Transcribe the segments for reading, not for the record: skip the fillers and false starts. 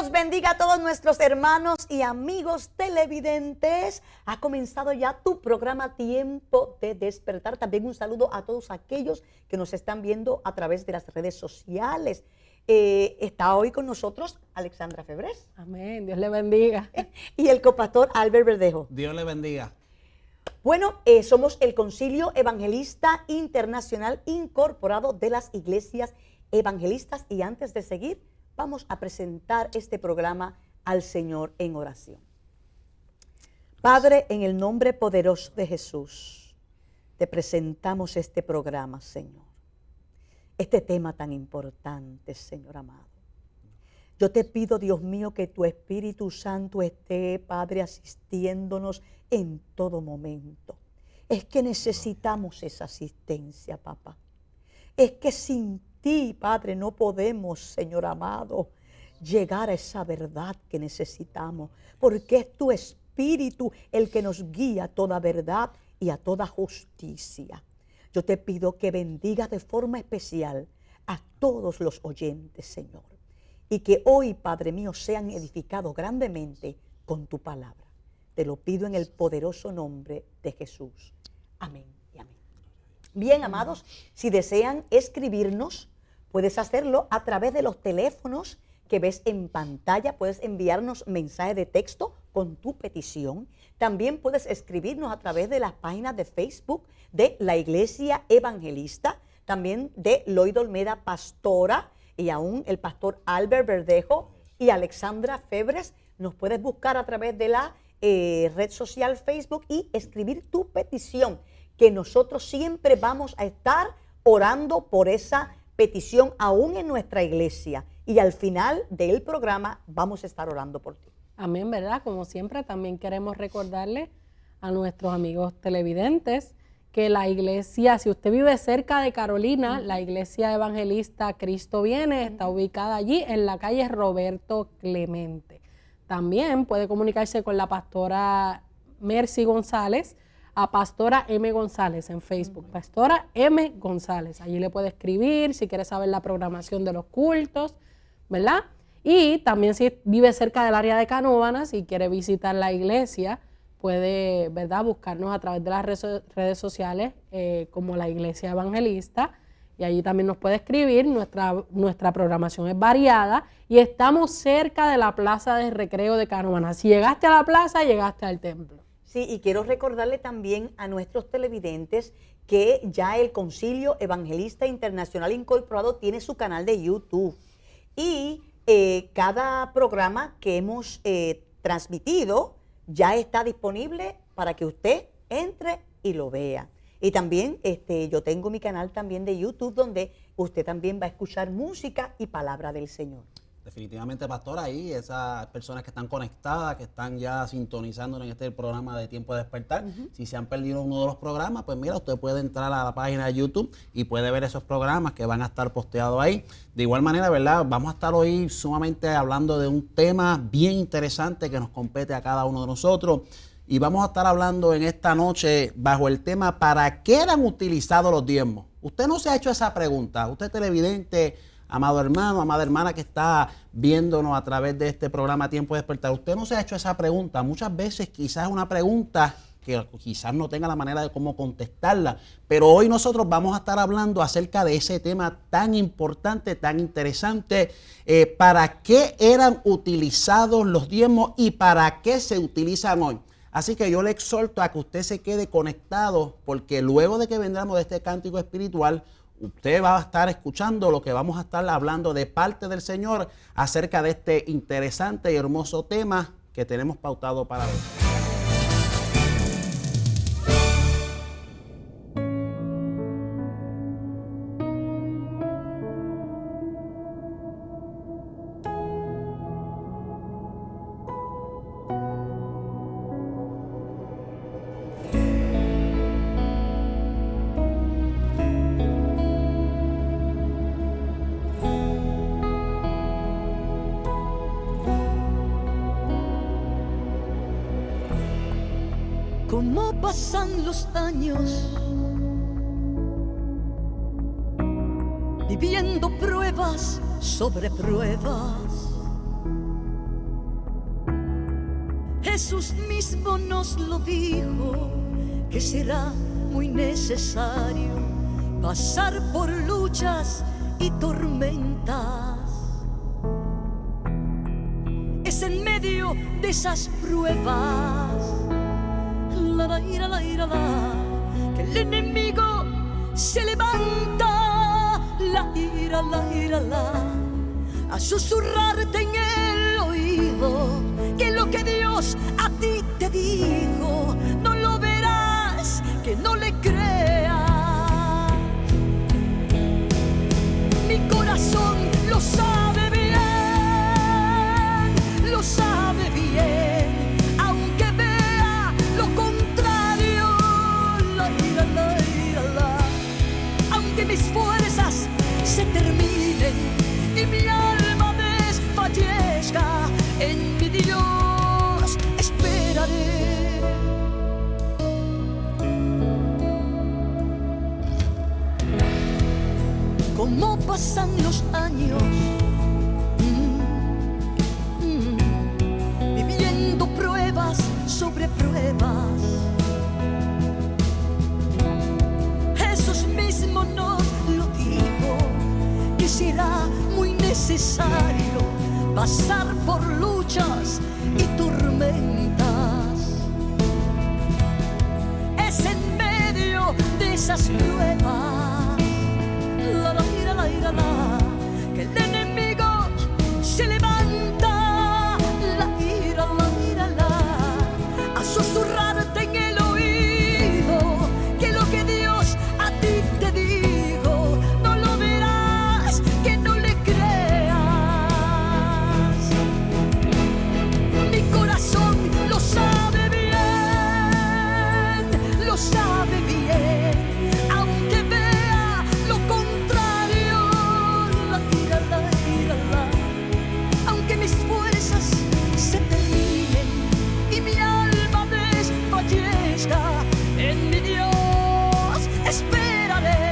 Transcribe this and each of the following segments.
Dios bendiga a todos nuestros hermanos y amigos televidentes. Ha comenzado ya tu programa Tiempo de Despertar. También un saludo a todos aquellos que nos están viendo a través de las redes sociales. Está hoy con nosotros Alexandra Febres. Amén, Dios le bendiga. Y el copastor Albert Verdejo. Dios le bendiga. Bueno, somos el Concilio Evangelista Internacional Incorporado de las Iglesias Evangelistas, y antes de seguir, vamos a presentar este programa al Señor en oración. Padre, en el nombre poderoso de Jesús, te presentamos este programa, Señor. Este tema tan importante, Señor amado. Yo te pido, Dios mío, que tu Espíritu Santo esté, Padre, asistiéndonos en todo momento. Es que necesitamos esa asistencia, papá. Es que sin ti, Padre, no podemos, Señor amado, llegar a esa verdad que necesitamos, porque es tu Espíritu el que nos guía a toda verdad y a toda justicia. Yo te pido que bendiga de forma especial a todos los oyentes, Señor, y que hoy, Padre mío, sean edificados grandemente con tu palabra. Te lo pido en el poderoso nombre de Jesús. Amén y amén. Bien, amados, si desean escribirnos, puedes hacerlo a través de los teléfonos que ves en pantalla. Puedes enviarnos mensaje de texto con tu petición. También puedes escribirnos a través de las páginas de Facebook de la Iglesia Evangelista, también de Loida Olmeda Pastora, y aún el pastor Albert Verdejo y Alexandra Febres. Nos puedes buscar a través de la red social Facebook y escribir tu petición, que nosotros siempre vamos a estar orando por esa petición aún en nuestra iglesia, y al final del programa vamos a estar orando por ti. Amén, ¿verdad? Como siempre, también queremos recordarle a nuestros amigos televidentes que la iglesia, si usted vive cerca de Carolina, la Iglesia Evangelista Cristo Viene está ubicada allí en la calle Roberto Clemente. También puede comunicarse con la pastora Mercy González, a Pastora M. González en Facebook, Pastora M. González. Allí le puede escribir si quiere saber la programación de los cultos, ¿verdad? Y también si vive cerca del área de Canóvanas y quiere visitar la iglesia, puede, ¿verdad?, buscarnos a través de las redes sociales como la Iglesia Evangelista, y allí también nos puede escribir. Nuestra programación es variada y estamos cerca de la Plaza de Recreo de Canóvanas. Si llegaste a la plaza, llegaste al templo. Sí, y quiero recordarle también a nuestros televidentes que ya el Concilio Evangelista Internacional Incorporado tiene su canal de YouTube. Y cada programa que hemos transmitido ya está disponible para que usted entre y lo vea. Y también yo tengo mi canal también de YouTube, donde usted también va a escuchar música y palabra del Señor. Definitivamente, pastor, ahí esas personas que están conectadas, que están ya sintonizando en este programa de Tiempo de Despertar, si se han perdido uno de los programas, pues mira, usted puede entrar a la página de YouTube y puede ver esos programas que van a estar posteados ahí. De igual manera, ¿verdad?, vamos a estar hoy sumamente hablando de un tema bien interesante que nos compete a cada uno de nosotros, y vamos a estar hablando en esta noche bajo el tema ¿para qué eran utilizados los diezmos? Usted no se ha hecho esa pregunta, usted televidente, amado hermano, amada hermana que está viéndonos a través de este programa Tiempo de Despertar, usted no se ha hecho esa pregunta. Muchas veces quizás es una pregunta que quizás no tenga la manera de cómo contestarla, pero hoy nosotros vamos a estar hablando acerca de ese tema tan importante, tan interesante, ¿para qué eran utilizados los diezmos y para qué se utilizan hoy? Así que yo le exhorto a que usted se quede conectado, porque luego de que vendamos de este cántico espiritual, usted va a estar escuchando lo que vamos a estar hablando de parte del Señor acerca de este interesante y hermoso tema que tenemos pautado para hoy. Cómo pasan los años, viviendo pruebas sobre pruebas, Jesús mismo nos lo dijo, que será muy necesario pasar por luchas y tormentas. Es en medio de esas pruebas, la ira, que el enemigo se levanta, la ira, a susurrarte en el oído que lo que Dios a ti te dijo no lo verás, que no le creas. Mi corazón lo sabe bien, aunque vea lo contrario, la ira, aunque mis fuerzas se terminen y mi alma desfallezca, en mi Dios esperaré. Como pasan los años, viviendo pruebas sobre pruebas, Jesús mismo nos lo dijo, que será muy necesario pasar por luchas y tormentas. Es en medio de esas pruebas, la ira, que el enemigo se levanta, la ira, a susurrarte en el oído que lo que Dios a ti te dijo no lo verás, que no le creas. Mi corazón lo sabe bien, aunque vea lo contrario, la ira, aunque mis fuerzas se terminen y mi alma desfallezca, en mi Dios esperaré.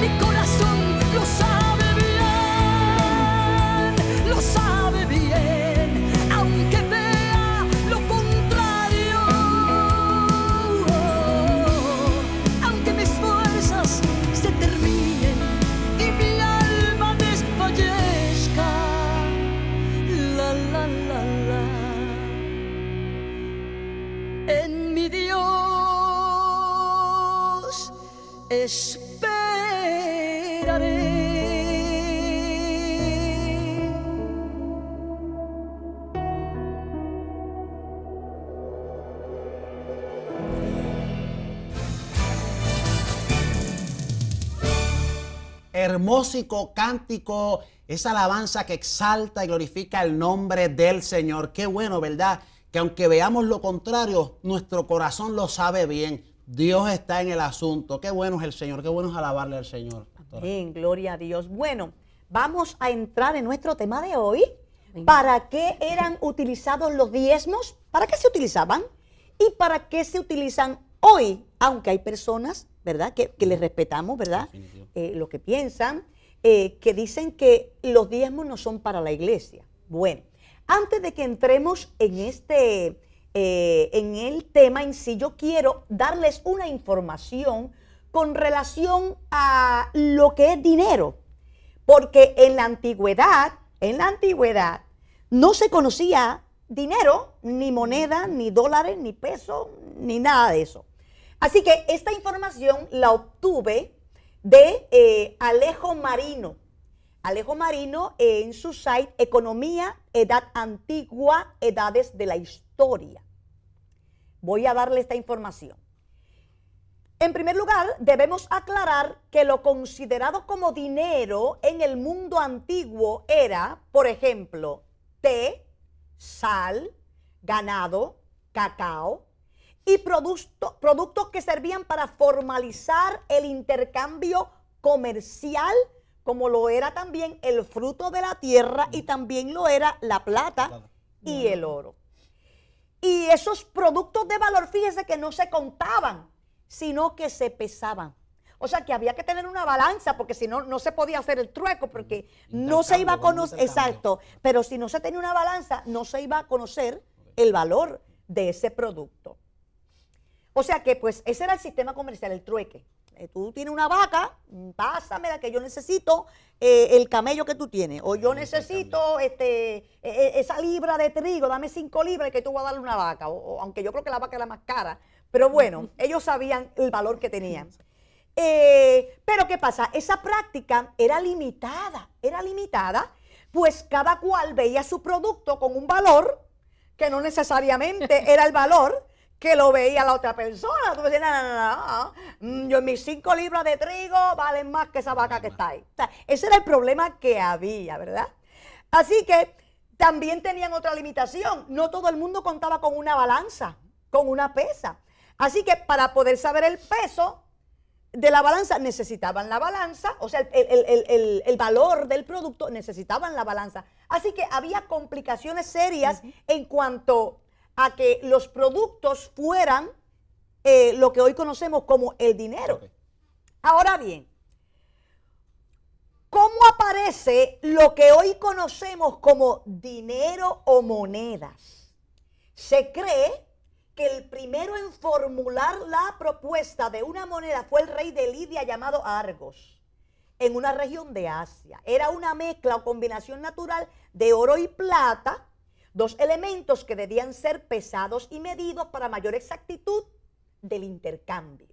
Mi corazón lo sabe bien, aunque vea lo contrario, aunque mis fuerzas se terminen y mi alma desfallezca, la, en mi Dios esperaré. Hermósico cántico, esa alabanza que exalta y glorifica el nombre del Señor. Qué bueno, ¿verdad? Que aunque veamos lo contrario, nuestro corazón lo sabe bien. Dios está en el asunto. Qué bueno es el Señor, qué bueno es alabarle al Señor. Amén, gloria a Dios. Bueno, vamos a entrar en nuestro tema de hoy. ¿Para qué eran utilizados los diezmos? ¿Para qué se utilizaban? ¿Y para qué se utilizan hoy? Aunque hay personas, ¿verdad?, que les respetamos, ¿verdad?, lo que piensan, que dicen que los diezmos no son para la iglesia. Bueno, antes de que entremos en en el tema en sí, yo quiero darles una información con relación a lo que es dinero, porque en la antigüedad no se conocía dinero, ni moneda, ni dólares, ni pesos, ni nada de eso. Así que esta información la obtuve de Alejo Marino. Alejo Marino en su site Economía, Edad Antigua, Edades de la Historia. Voy a darle esta información. En primer lugar, debemos aclarar que lo considerado como dinero en el mundo antiguo era, por ejemplo, té, sal, ganado, cacao, y productos que servían para formalizar el intercambio comercial, como lo era también el fruto de la tierra y también lo era la plata y el oro. Y esos productos de valor, fíjese que no se contaban, sino que se pesaban. O sea que había que tener una balanza, porque si no, no se podía hacer el trueco, porque no se iba a conocer, exacto, pero si no se tenía una balanza, no se iba a conocer el valor de ese producto. O sea que pues ese era el sistema comercial, el trueque. Tú tienes una vaca, pásamela que yo necesito el camello que tú tienes, o yo necesito esa libra de trigo, dame 5 libras que tú vas a darle una vaca, aunque yo creo que la vaca era más cara, pero bueno, ellos sabían el valor que tenían. Pero ¿qué pasa? Esa práctica era limitada, pues cada cual veía su producto con un valor que no necesariamente era el valor que lo veía la otra persona. Tú decías, no, yo mis 5 libras de trigo valen más que esa vaca que está ahí. O sea, ese era el problema que había, ¿verdad? Así que también tenían otra limitación. No todo el mundo contaba con una balanza, con una pesa. Así que para poder saber el peso de la balanza, necesitaban la balanza, o sea, el valor del producto, necesitaban la balanza. Así que había complicaciones serias en cuanto a que los productos fueran lo que hoy conocemos como el dinero. Ahora bien, ¿cómo aparece lo que hoy conocemos como dinero o monedas? Se cree que el primero en formular la propuesta de una moneda fue el rey de Lidia llamado Argos, en una región de Asia. Era una mezcla o combinación natural de oro y plata, dos elementos que debían ser pesados y medidos para mayor exactitud del intercambio.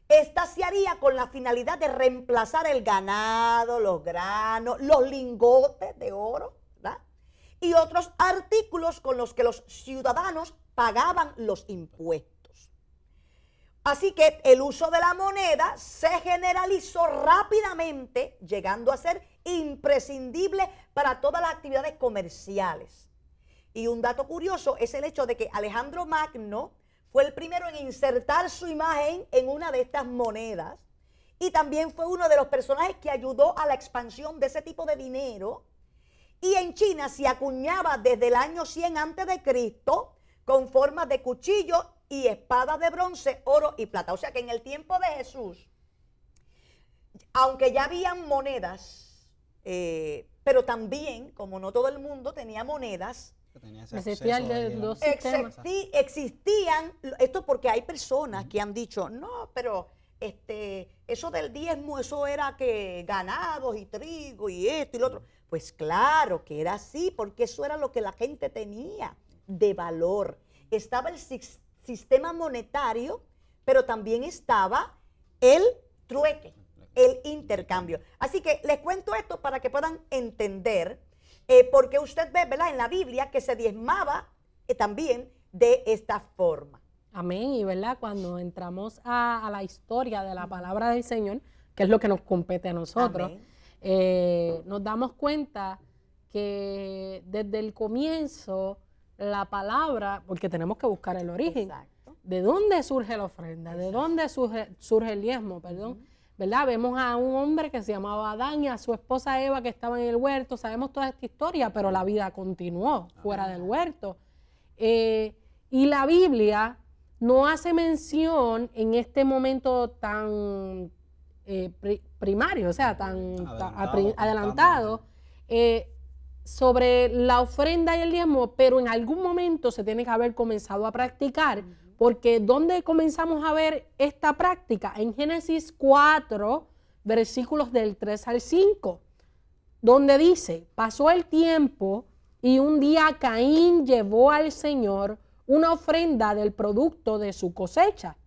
Esta se haría con la finalidad de reemplazar el ganado, los granos, los lingotes de oro, ¿verdad? Y otros artículos con los que los ciudadanos pagaban los impuestos. Así que el uso de la moneda se generalizó rápidamente, llegando a ser imprescindible para todas las actividades comerciales. Y un dato curioso es el hecho de que Alejandro Magno fue el primero en insertar su imagen en una de estas monedas y también fue uno de los personajes que ayudó a la expansión de ese tipo de dinero. Y en China se acuñaba desde el año 100 a.C. con formas de cuchillo y espadas de bronce, oro y plata. O sea que en el tiempo de Jesús, aunque ya habían monedas, pero también, como no todo el mundo tenía monedas, existían, esto porque hay personas que han dicho, no, pero eso del diezmo, eso era que ganados y trigo y esto y lo otro. Pues claro que era así, porque eso era lo que la gente tenía de valor. Estaba el sistema monetario, pero también estaba el trueque, el intercambio. Así que les cuento esto para que puedan entender porque usted ve, ¿verdad?, en la Biblia que se diezmaba también de esta forma. Amén, y ¿verdad? Cuando entramos a la historia de la palabra del Señor, que es lo que nos compete a nosotros, nos damos cuenta que desde el comienzo la palabra, porque tenemos que buscar el origen, ¿de dónde surge la ofrenda? ¿De dónde surge el diezmo? Perdón. ¿Verdad? Vemos a un hombre que se llamaba Adán y a su esposa Eva que estaban en el huerto. Sabemos toda esta historia, pero la vida continuó fuera del huerto. Y la Biblia no hace mención en este momento tan primario, o sea, tan adelantado sobre la ofrenda y el diezmo, pero en algún momento se tiene que haber comenzado a practicar. Porque ¿dónde comenzamos a ver esta práctica? En Génesis 4, versículos del 3 al 5, donde dice, pasó el tiempo y un día Caín llevó al Señor una ofrenda del producto de su cosecha.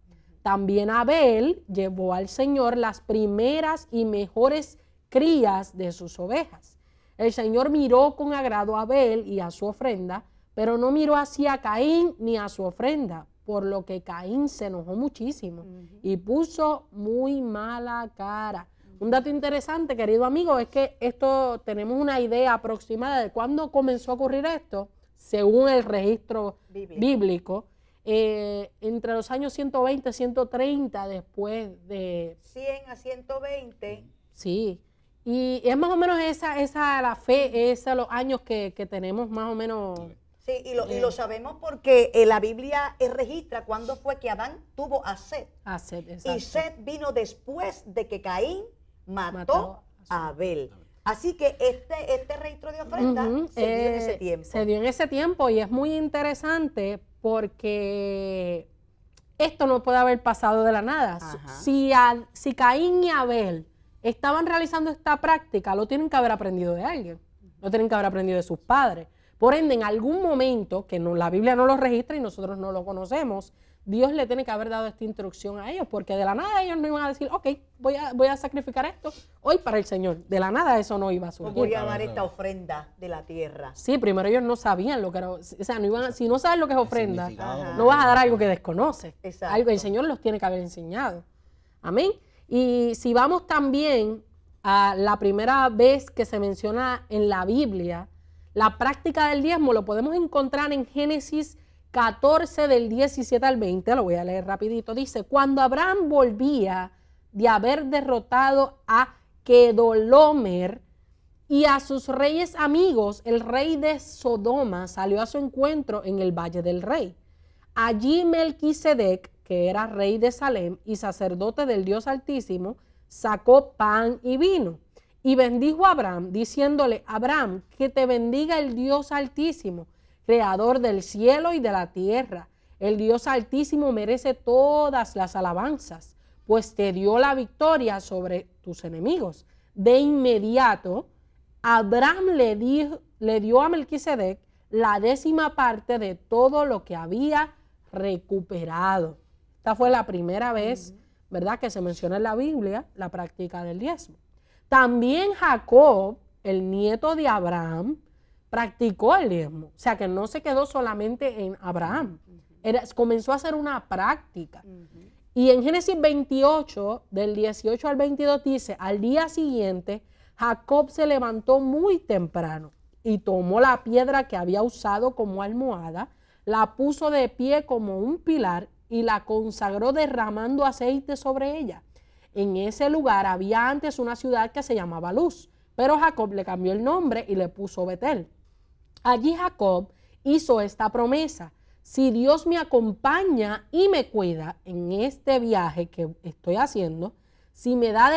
También Abel llevó al Señor las primeras y mejores crías de sus ovejas. El Señor miró con agrado a Abel y a su ofrenda, pero no miró hacia Caín ni a su ofrenda, por lo que Caín se enojó muchísimo y puso muy mala cara. Un dato interesante, querido amigo, es que esto tenemos una idea aproximada de cuándo comenzó a ocurrir esto, según el registro bíblico. entre los años 120 y 130 después de... 100 a 120. Sí, y es más o menos esa la fe, los años que tenemos más o menos... Sí, y lo sabemos porque la Biblia registra cuándo fue que Adán tuvo a Set. A Set, Y exacto. Set vino después de que Caín mató Mató a Abel. Así que este registro de ofrenda Ujú, se dio en ese tiempo. Se dio en ese tiempo y es muy interesante porque esto no puede haber pasado de la nada. Ajá. Si Caín y Abel estaban realizando esta práctica, lo tienen que haber aprendido de alguien, lo tienen que haber aprendido de sus padres. Por ende, en algún momento, que la Biblia no lo registra y nosotros no lo conocemos, Dios le tiene que haber dado esta instrucción a ellos, porque de la nada ellos no iban a decir, ok, voy a sacrificar esto hoy para el Señor. De la nada eso no iba a Pues surgir. voy a dar esta ofrenda de la tierra. Sí, primero ellos no sabían lo que era, o sea, si no sabes lo que es ofrenda, significado. no vas a dar algo que desconoces. Exacto. Algo el Señor los tiene que haber enseñado. Amén. Y si vamos también a la primera vez que se menciona en la Biblia, la práctica del diezmo lo podemos encontrar en Génesis 14 del 17 al 20, lo voy a leer rapidito. Dice, cuando Abraham volvía de haber derrotado a Kedorlaomer y a sus reyes amigos, el rey de Sodoma salió a su encuentro en el Valle del Rey. Allí Melquisedec, que era rey de Salem y sacerdote del Dios Altísimo, sacó pan y vino y bendijo a Abraham, diciéndole, Abraham, que te bendiga el Dios Altísimo, creador del cielo y de la tierra. El Dios Altísimo merece todas las alabanzas, pues te dio la victoria sobre tus enemigos. De inmediato, Abraham le dio a Melquisedec la 10ª parte de todo lo que había recuperado. Esta fue la primera vez, ¿verdad?, que se menciona en la Biblia la práctica del diezmo. También Jacob, el nieto de Abraham, practicó el diezmo. O sea, que no se quedó solamente en Abraham. Comenzó a hacer una práctica. Y en Génesis 28, del 18 al 22, dice, al día siguiente, Jacob se levantó muy temprano y tomó la piedra que había usado como almohada, la puso de pie como un pilar y la consagró derramando aceite sobre ella. En ese lugar había antes una ciudad que se llamaba Luz, pero Jacob le cambió el nombre y le puso Betel. Allí Jacob hizo esta promesa: si Dios me acompaña y me cuida en este viaje que estoy haciendo, si me da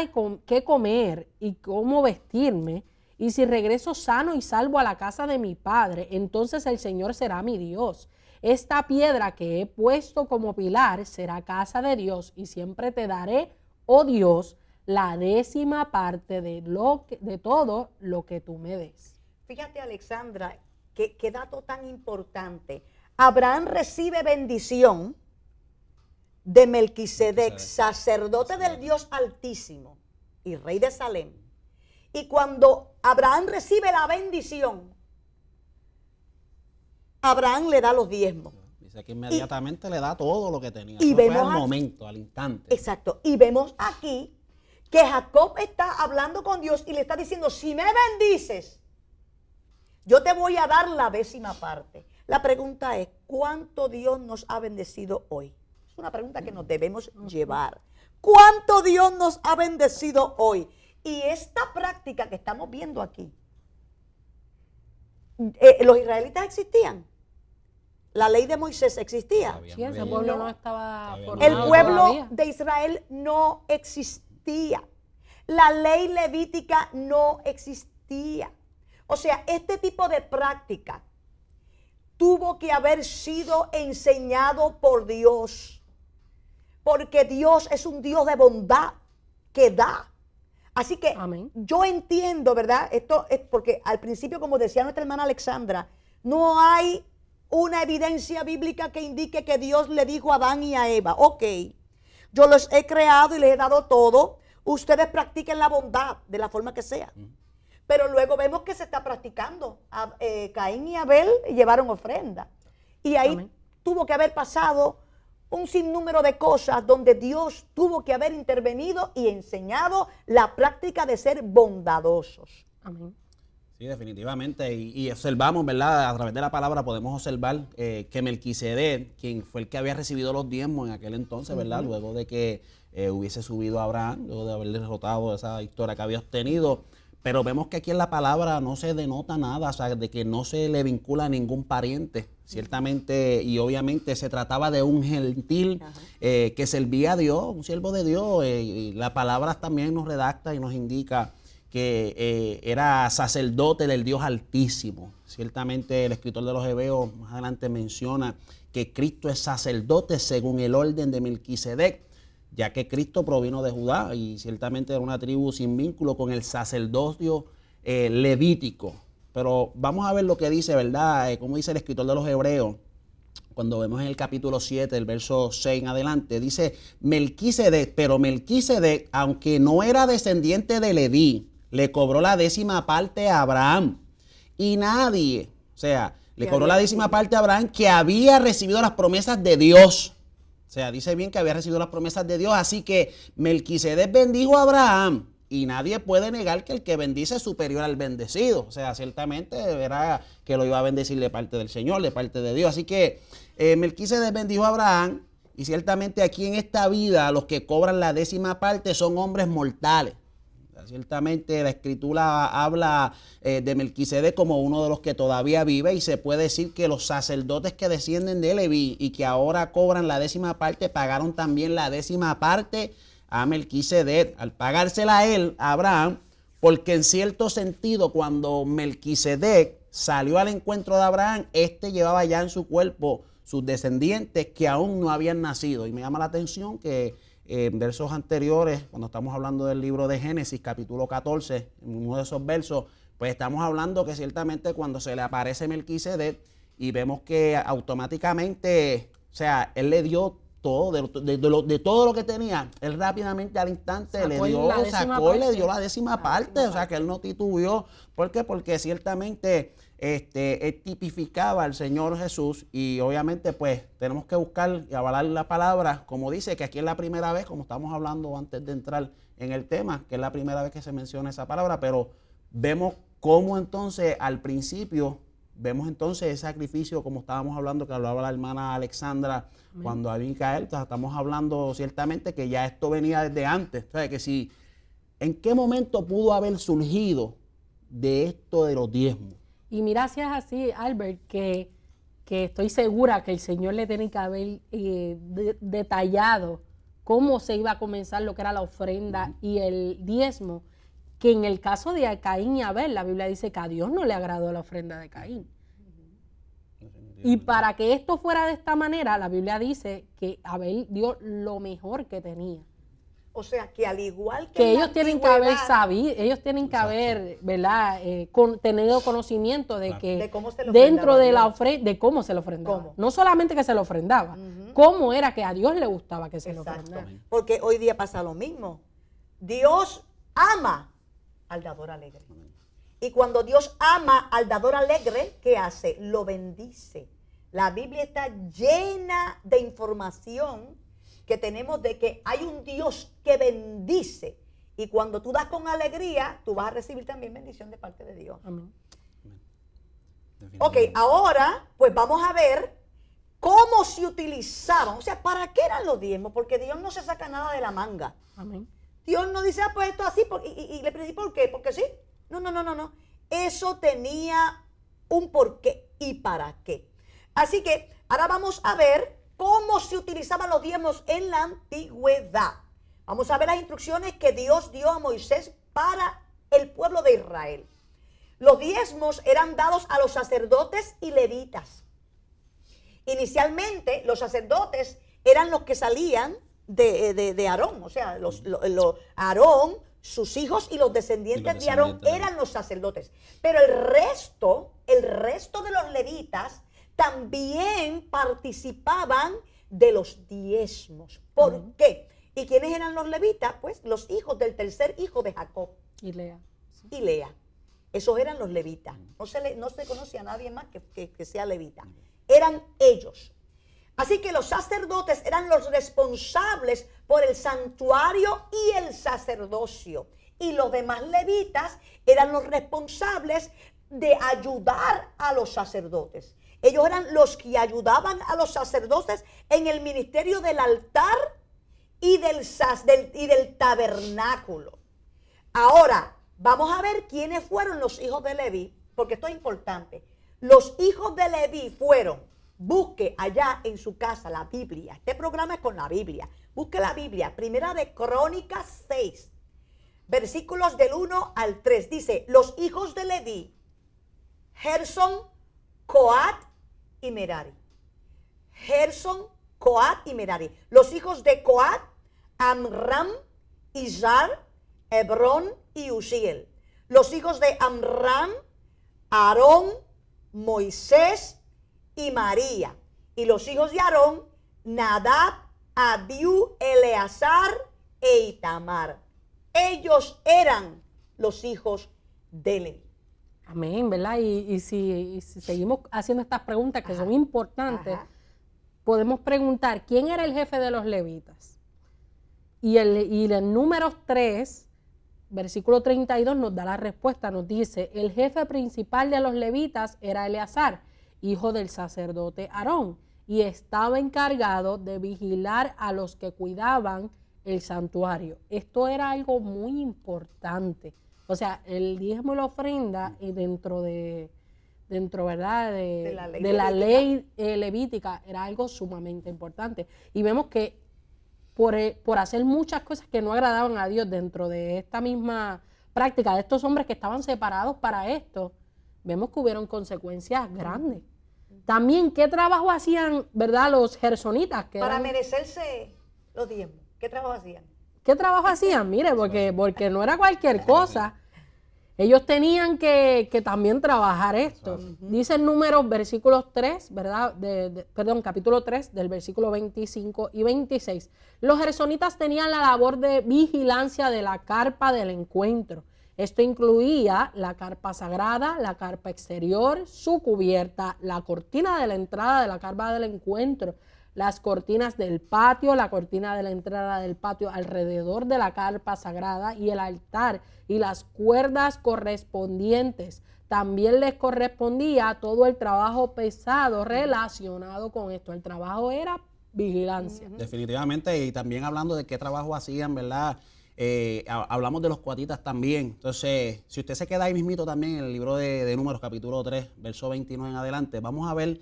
qué comer y cómo vestirme, y si regreso sano y salvo a la casa de mi padre, entonces el Señor será mi Dios. Esta piedra que he puesto como pilar será casa de Dios, y siempre te daré, oh Dios, la 10ª parte de todo lo que tú me des. Fíjate, Alexandra, qué dato tan importante. Abraham recibe bendición de Melquisedec, sacerdote del Dios Altísimo y rey de Salem. Y cuando Abraham recibe la bendición, Abraham le da los diezmos. Dice que inmediatamente le da todo lo que tenía. Y Eso fue vemos al aquí- momento, al instante. Exacto. Y vemos aquí que Jacob está hablando con Dios y le está diciendo, si me bendices, yo te voy a dar la 10ª parte. La pregunta es, ¿cuánto Dios nos ha bendecido hoy? Es una pregunta que nos debemos llevar. ¿Cuánto Dios nos ha bendecido hoy? Y esta práctica que estamos viendo aquí, los israelitas existían. La ley de Moisés existía. Todavía Sí, no ese había- pueblo no estaba Todavía no formado El había- pueblo todavía. de Israel no existía. La ley levítica no existía. O sea, este tipo de práctica tuvo que haber sido enseñado por Dios. Porque Dios es un Dios de bondad que da. Así que Amén. yo entiendo, ¿verdad? Esto es porque al principio, como decía nuestra hermana Alexandra, no hay una evidencia bíblica que indique que Dios le dijo a Adán y a Eva, ok, yo los he creado y les he dado todo, ustedes practiquen la bondad de la forma que sea. Pero luego vemos que se está practicando. Caín y Abel llevaron ofrenda. Y ahí Amén. tuvo que haber pasado un sinnúmero de cosas donde Dios tuvo que haber intervenido y enseñado la práctica de ser bondadosos. Amén. Sí, definitivamente. Y observamos, ¿verdad? A través de la palabra podemos observar que Melquisedec, quien fue el que había recibido los diezmos en aquel entonces, ¿verdad? Luego de que hubiese subido a Abraham, luego de haber derrotado esa victoria que había obtenido. Pero vemos que aquí en la palabra no se denota nada, o sea, de que no se le vincula a ningún pariente. Ciertamente y obviamente se trataba de un gentil que servía a Dios, un siervo de Dios. Y la palabra también nos redacta y nos indica que era sacerdote del Dios Altísimo. Ciertamente el escritor de los Hebreos más adelante menciona que Cristo es sacerdote según el orden de Melquisedec, ya que Cristo provino de Judá y ciertamente era una tribu sin vínculo con el sacerdocio levítico. Pero vamos a ver lo que dice, ¿verdad? Como dice el escritor de los Hebreos, cuando vemos en el capítulo 7, el verso 6 en adelante, dice Melquisedec, pero Melquisedec, aunque no era descendiente de Leví, le cobró la 10ª parte a Abraham. Y nadie, o sea, le cobró la 10ª parte a Abraham que había recibido las promesas de Dios. O sea, dice bien que había recibido las promesas de Dios, así que Melquisedec bendijo a Abraham. Y nadie puede negar que el que bendice es superior al bendecido. O sea, ciertamente verá que lo iba a bendecir de parte del Señor, de parte de Dios. Así que Melquisedec bendijo a Abraham. Y ciertamente aquí en esta vida los que cobran la 10ª parte son hombres mortales. O sea, ciertamente la Escritura habla de Melquisedec como uno de los que todavía vive. Y se puede decir que los sacerdotes que descienden de Leví y que ahora cobran la 10ª parte pagaron también la 10ª parte a Melquisedec, al pagársela a él, a Abraham, porque en cierto sentido cuando Melquisedec salió al encuentro de Abraham, llevaba ya en su cuerpo sus descendientes que aún no habían nacido. Y me llama la atención que en versos anteriores, cuando estamos hablando del libro de Génesis, capítulo 14, en uno de esos versos, pues estamos hablando que ciertamente cuando se le aparece Melquisedec y vemos que automáticamente, o sea, él le dio todo, de todo lo que tenía, él rápidamente al instante sacó y le dio la 10ª parte, o sea que él no titubeó. ¿Por qué? Porque ciertamente él tipificaba al Señor Jesús y obviamente pues tenemos que buscar y avalar la palabra, como dice que aquí es la primera vez, como estamos hablando antes de entrar en el tema, que es la primera vez que se menciona esa palabra, pero vemos cómo entonces al principio, vemos entonces el sacrificio, como estábamos hablando, que hablaba la hermana Alexandra, cuando a Micael, estamos hablando ciertamente que ya esto venía desde antes. O sea, que si, ¿en qué momento pudo haber surgido de esto de los diezmos? Y mira, si es así, Albert, que estoy segura que el Señor le tiene que haber detallado cómo se iba a comenzar lo que era la ofrenda y el diezmo, que en el caso de Caín y Abel, la Biblia dice que a Dios no le agradó la ofrenda de Caín. Y para que esto fuera de esta manera, la Biblia dice que Abel dio lo mejor que tenía. O sea, que al igual que ellos tienen que haber sabido, ellos tienen que haber, ¿verdad? Tenido conocimiento de que de cómo se lo dentro de la ofrenda, de cómo se lo ofrendaba. ¿Cómo? No solamente que se lo ofrendaba, cómo era que a Dios le gustaba que se lo ofrendara. Porque hoy día pasa lo mismo. Dios ama al dador alegre. Y cuando Dios ama al dador alegre, ¿qué hace? Lo bendice. La Biblia está llena de información que tenemos de que hay un Dios que bendice. Y cuando tú das con alegría, tú vas a recibir también bendición de parte de Dios. Amén. Ok, ahora pues vamos a ver cómo se utilizaban. O sea, ¿para qué eran los diezmos? Porque Dios no se saca nada de la manga. Amén. Dios no dice, pues esto así, y le pedí por qué, porque sí. No. Eso tenía un porqué y para qué. Así que ahora vamos a ver cómo se utilizaban los diezmos en la antigüedad. Vamos a ver las instrucciones que Dios dio a Moisés para el pueblo de Israel. Los diezmos eran dados a los sacerdotes y levitas. Inicialmente, los sacerdotes eran los que salían de Aarón, o sea, Aarón, sus hijos y los descendientes de Aarón eran los sacerdotes. Pero el resto de los levitas también participaban de los diezmos. ¿Por qué? ¿Y quiénes eran los levitas? Pues los hijos del tercer hijo de Jacob. Y Lea. Sí. Y Lea. Esos eran los levitas. No se conoce a nadie más que sea levita. Eran ellos. Así que los sacerdotes eran los responsables por el santuario y el sacerdocio. y los demás levitas eran los responsables de ayudar a los sacerdotes. Ellos eran los que ayudaban a los sacerdotes en el ministerio del altar y del tabernáculo. Ahora, vamos a ver quiénes fueron los hijos de Leví, porque esto es importante. Los hijos de Leví fueron, busque allá en su casa la Biblia. Este programa es con la Biblia. Busque la Biblia, Primera de Crónicas 6, versículos del 1 al 3. Dice, los hijos de Leví, Gerson, Coat y Merari. Gerson, Coat y Merari. Los hijos de Coat, Amram, Izhar, Hebrón y Uziel. Los hijos de Amram, Aarón, Moisés y María. Y los hijos de Aarón, Nadab, Abiú, Eleazar e Itamar. Ellos eran los hijos de Leví. Amén, ¿verdad? Y si seguimos haciendo estas preguntas que son importantes, podemos preguntar, ¿quién era el jefe de los levitas? Y en Números 3, versículo 32 nos da la respuesta, nos dice, el jefe principal de los levitas era Eleazar, hijo del sacerdote Aarón, y estaba encargado de vigilar a los que cuidaban el santuario. Esto era algo muy importante. O sea, el diezmo y la ofrenda ¿verdad? de la ley levítica era algo sumamente importante. Y vemos que por hacer muchas cosas que no agradaban a Dios dentro de esta misma práctica de estos hombres que estaban separados para esto, vemos que hubieron consecuencias grandes. También, ¿qué trabajo hacían, verdad, los gersonitas? Para merecerse los diezmos. ¿Qué trabajo hacían? ¿Qué trabajo hacían? Mire, porque no era cualquier cosa. Ellos tenían que también trabajar esto. Dice en Números, versículos 3, ¿verdad? Capítulo 3, del versículo 25 y 26. Los gersonitas tenían la labor de vigilancia de la carpa del encuentro. Esto incluía la carpa sagrada, la carpa exterior, su cubierta, la cortina de la entrada de la carpa del encuentro, las cortinas del patio, la cortina de la entrada del patio alrededor de la carpa sagrada y el altar y las cuerdas correspondientes. También les correspondía todo el trabajo pesado relacionado con esto. El trabajo era vigilancia. Definitivamente, y también hablando de qué trabajo hacían, ¿verdad? Hablamos de los coatitas también. Entonces, si usted se queda ahí mismito también en el libro de Números, capítulo 3, verso 29 en adelante, vamos a ver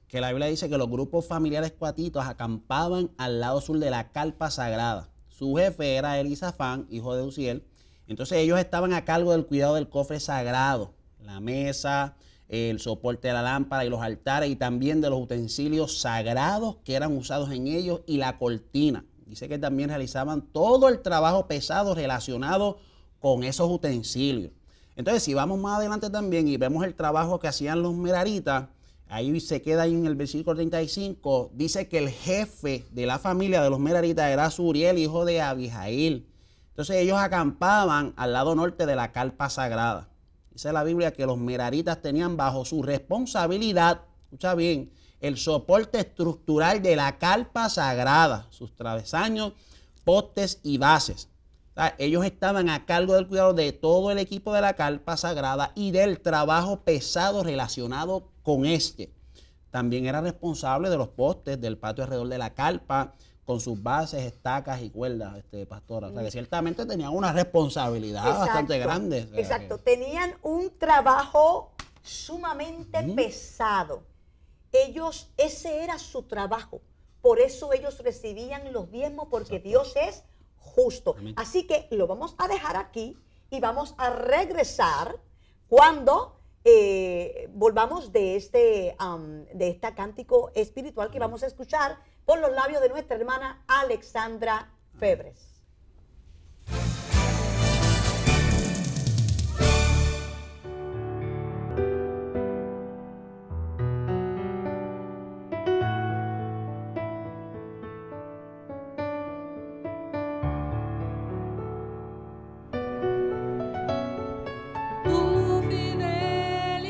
que la Biblia dice que los grupos familiares coatitos acampaban al lado sur de la carpa sagrada. Su jefe era Elisafán, hijo de Uziel. Entonces ellos estaban a cargo del cuidado del cofre sagrado, la mesa, el soporte de la lámpara y los altares, y también de los utensilios sagrados que eran usados en ellos, y la cortina. Dice que también realizaban todo el trabajo pesado relacionado con esos utensilios. Entonces, si vamos más adelante también y vemos el trabajo que hacían los meraritas, ahí se queda ahí en el versículo 35, dice que el jefe de la familia de los meraritas era Suriel, hijo de Abijail. Entonces ellos acampaban al lado norte de la carpa sagrada. Dice la Biblia que los meraritas tenían bajo su responsabilidad, escucha bien, el soporte estructural de la carpa sagrada, sus travesaños, postes y bases. O sea, ellos estaban a cargo del cuidado de todo el equipo de la carpa sagrada y del trabajo pesado relacionado con este. También era responsable de los postes del patio alrededor de la carpa, con sus bases, estacas y cuerdas, pastora. O sea, que ciertamente tenían una responsabilidad bastante grande. O sea, exacto, tenían un trabajo sumamente pesado. Ese era su trabajo. Por eso ellos recibían los diezmos, porque Dios es justo. Amén. Así que lo vamos a dejar aquí y vamos a regresar cuando volvamos de este cántico espiritual que vamos a escuchar por los labios de nuestra hermana Alexandra Febres. Tu fidelidad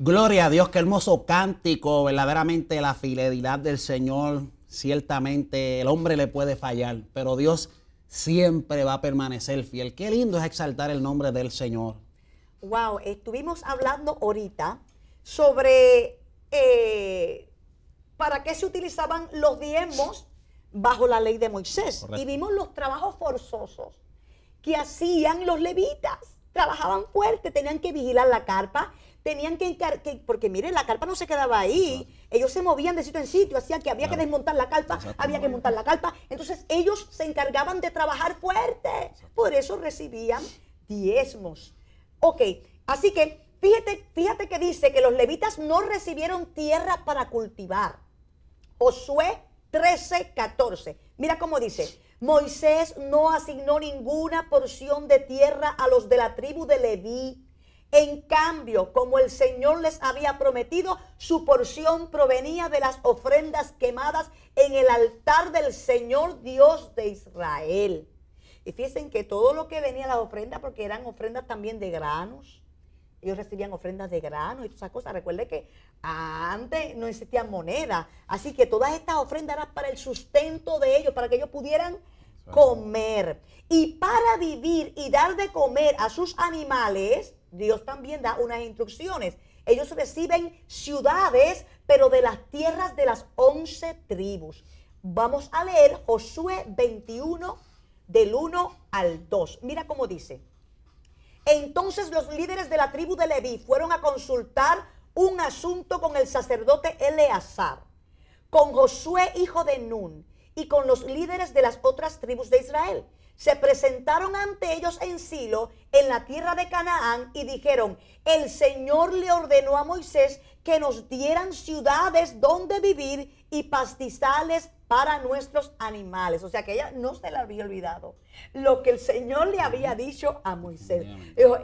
Gloria a Dios, qué hermoso cántico, verdaderamente la fidelidad del Señor, ciertamente el hombre le puede fallar, pero Dios siempre va a permanecer fiel. Qué lindo es exaltar el nombre del Señor. Wow, estuvimos hablando ahorita sobre para qué se utilizaban los diezmos bajo la ley de Moisés. Correcto. Y vimos los trabajos forzosos que hacían los levitas. Trabajaban fuerte, tenían que vigilar la carpa, tenían porque miren, la carpa no se quedaba ahí, ellos se movían de sitio en sitio, hacían que había que desmontar la carpa, Exacto. había que montar la carpa, entonces ellos se encargaban de trabajar fuerte, por eso recibían diezmos. Ok, así que fíjate que dice que los levitas no recibieron tierra para cultivar. Josué 13:14. Mira cómo dice: Moisés no asignó ninguna porción de tierra a los de la tribu de Leví. En cambio, como el Señor les había prometido, su porción provenía de las ofrendas quemadas en el altar del Señor Dios de Israel. Y fíjense que todo lo que venía de las ofrendas, porque eran ofrendas también de granos, ellos recibían ofrendas de grano y todas esas cosas. Recuerde que antes no existían monedas, así que todas estas ofrendas eran para el sustento de ellos, para que ellos pudieran comer. Y para vivir y dar de comer a sus animales, Dios también da unas instrucciones. Ellos reciben ciudades, pero de las tierras de las 11 tribus. Vamos a leer Josué 21, del 1 al 2. Mira cómo dice: Entonces los líderes de la tribu de Leví fueron a consultar un asunto con el sacerdote Eleazar, con Josué hijo de Nun y con los líderes de las otras tribus de Israel. Se presentaron ante ellos en Silo, en la tierra de Canaán, y dijeron: el Señor le ordenó a Moisés que nos dieran ciudades donde vivir y pastizales para nuestros animales. O sea que ella no se le había olvidado lo que el Señor le había dicho a Moisés. Dijo: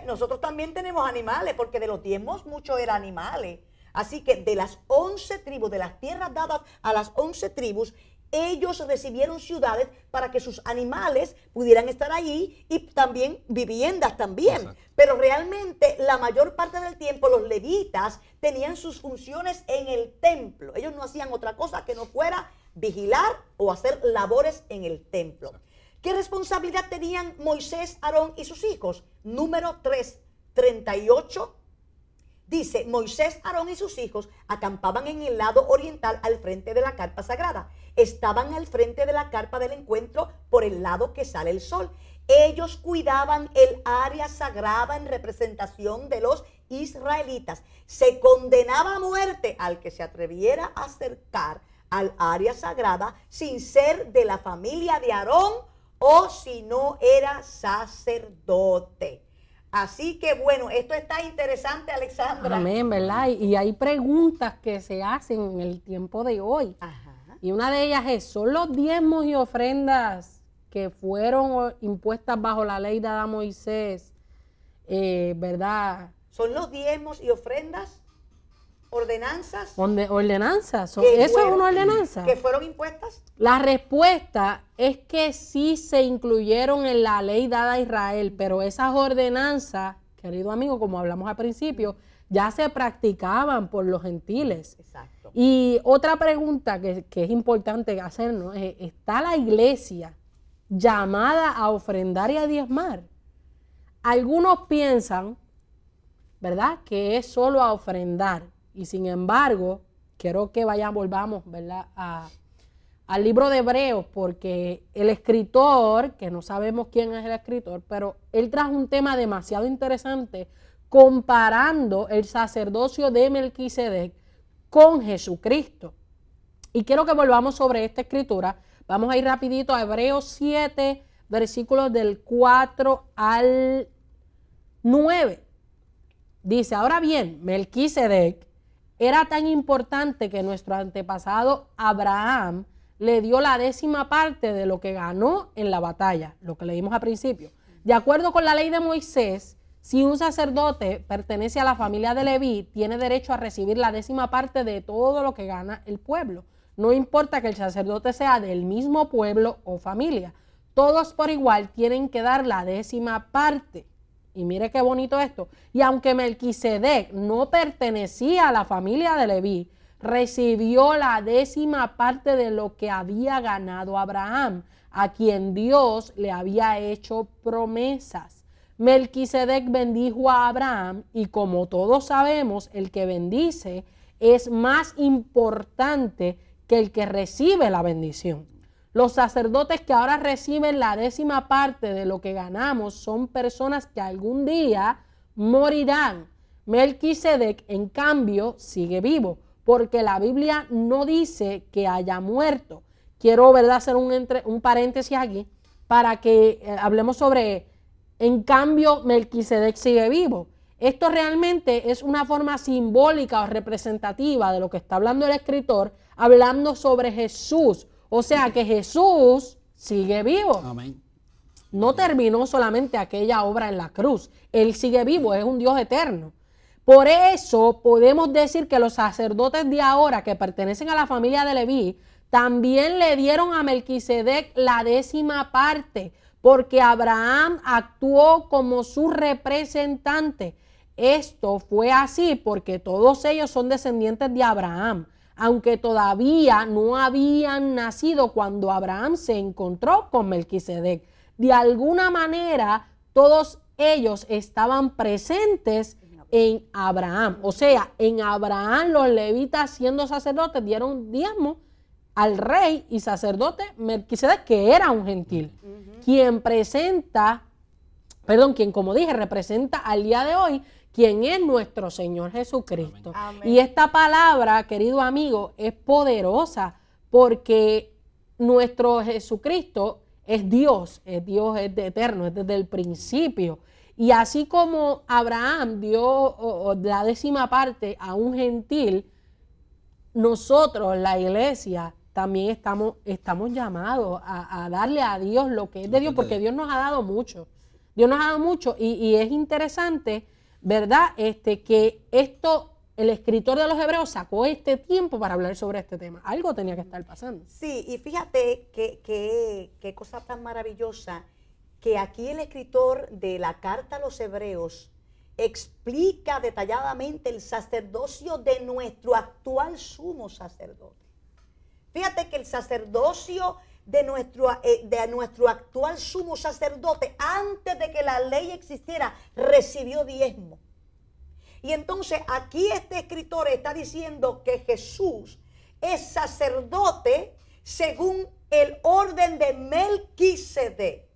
nosotros también tenemos animales, porque de los diezmos muchos eran animales. Así que de las 11 tribus, de las tierras dadas a las 11 tribus, ellos recibieron ciudades para que sus animales pudieran estar allí, y también viviendas también. Exacto. Pero realmente la mayor parte del tiempo los levitas tenían sus funciones en el templo. Ellos no hacían otra cosa que no fuera vigilar o hacer labores en el templo. Exacto. ¿Qué responsabilidad tenían Moisés, Aarón y sus hijos? Número 3:38. Dice: Moisés, Aarón y sus hijos acampaban en el lado oriental al frente de la carpa sagrada. Estaban al frente de la carpa del encuentro por el lado que sale el sol. Ellos cuidaban el área sagrada en representación de los israelitas. Se condenaba a muerte al que se atreviera a acercar al área sagrada sin ser de la familia de Aarón o si no era sacerdote. Así que bueno, esto está interesante, Alexandra. Amén, ¿verdad? Y hay preguntas que se hacen en el tiempo de hoy. Ajá. Y una de ellas es: ¿son los diezmos y ofrendas que fueron impuestas bajo la ley dada a Moisés, verdad? ¿Son los diezmos y ofrendas, ordenanzas Ordenanzas. que ¿Eso es fueron- una ordenanza? que fueron impuestas? La respuesta es que sí se incluyeron en la ley dada a Israel, pero esas ordenanzas, querido amigo, como hablamos al principio, ya se practicaban por los gentiles. Exacto. Y otra pregunta que es importante hacernos es: ¿está la iglesia llamada a ofrendar y a diezmar? Algunos piensan, ¿verdad?, que es solo a ofrendar. Y sin embargo, quiero que volvamos, ¿verdad?, al libro de Hebreos, porque el escritor, que no sabemos quién es el escritor, pero él trajo un tema demasiado interesante comparando el sacerdocio de Melquisedec con Jesucristo. Y quiero que volvamos sobre esta escritura. Vamos a ir rapidito a Hebreos 7, versículos del 4 al 9. Dice: ahora bien, Melquisedec era tan importante que nuestro antepasado Abraham le dio la 10ª parte de lo que ganó en la batalla, lo que leímos al principio. De acuerdo con la ley de Moisés, si un sacerdote pertenece a la familia de Leví, tiene derecho a recibir la 10ª parte de todo lo que gana el pueblo. No importa que el sacerdote sea del mismo pueblo o familia. Todos por igual tienen que dar la 10ª parte. y mire qué bonito esto, y aunque Melquisedec no pertenecía a la familia de Leví, recibió la 10ª parte de lo que había ganado Abraham, a quien Dios le había hecho promesas. Melquisedec bendijo a Abraham, y como todos sabemos, el que bendice es más importante que el que recibe la bendición. Los sacerdotes que ahora reciben la 10ª parte de lo que ganamos son personas que algún día morirán. Melquisedec, en cambio, sigue vivo, porque la Biblia no dice que haya muerto. Quiero, ¿verdad?, hacer un paréntesis aquí para que hablemos sobre, en cambio, Melquisedec sigue vivo. Esto realmente es una forma simbólica o representativa de lo que está hablando el escritor, hablando sobre Jesús. O sea que Jesús sigue vivo. Amén. No terminó solamente aquella obra en la cruz. Él sigue vivo, es un Dios eterno. Por eso podemos decir que los sacerdotes de ahora que pertenecen a la familia de Leví también le dieron a Melquisedec la 10ª parte, porque Abraham actuó como su representante. Esto fue así porque todos ellos son descendientes de Abraham, aunque todavía no habían nacido cuando Abraham se encontró con Melquisedec. De alguna manera, todos ellos estaban presentes en Abraham. O sea, en Abraham los levitas, siendo sacerdotes, dieron diezmo al rey y sacerdote Melquisedec, que era un gentil, quien como dije, representa al día de hoy, quien es nuestro Señor Jesucristo. Amén. Y esta palabra, querido amigo, es poderosa porque nuestro Jesucristo es Dios, es de eterno, es desde el principio. Y así como Abraham dio la 10ª parte a un gentil, nosotros, la iglesia, también estamos llamados a darle a Dios lo que es de Dios, porque Dios nos ha dado mucho. Dios nos ha dado mucho y es interesante, ¿verdad? Que el escritor de los Hebreos sacó este tiempo para hablar sobre este tema. Algo tenía que estar pasando. Sí, y fíjate qué cosa tan maravillosa, que aquí el escritor de la carta a los Hebreos explica detalladamente el sacerdocio de nuestro actual sumo sacerdote. Fíjate que el sacerdocio de nuestro actual sumo sacerdote, antes de que la ley existiera, recibió diezmo. Y entonces aquí este escritor está diciendo que Jesús es sacerdote según el orden de Melquisedec.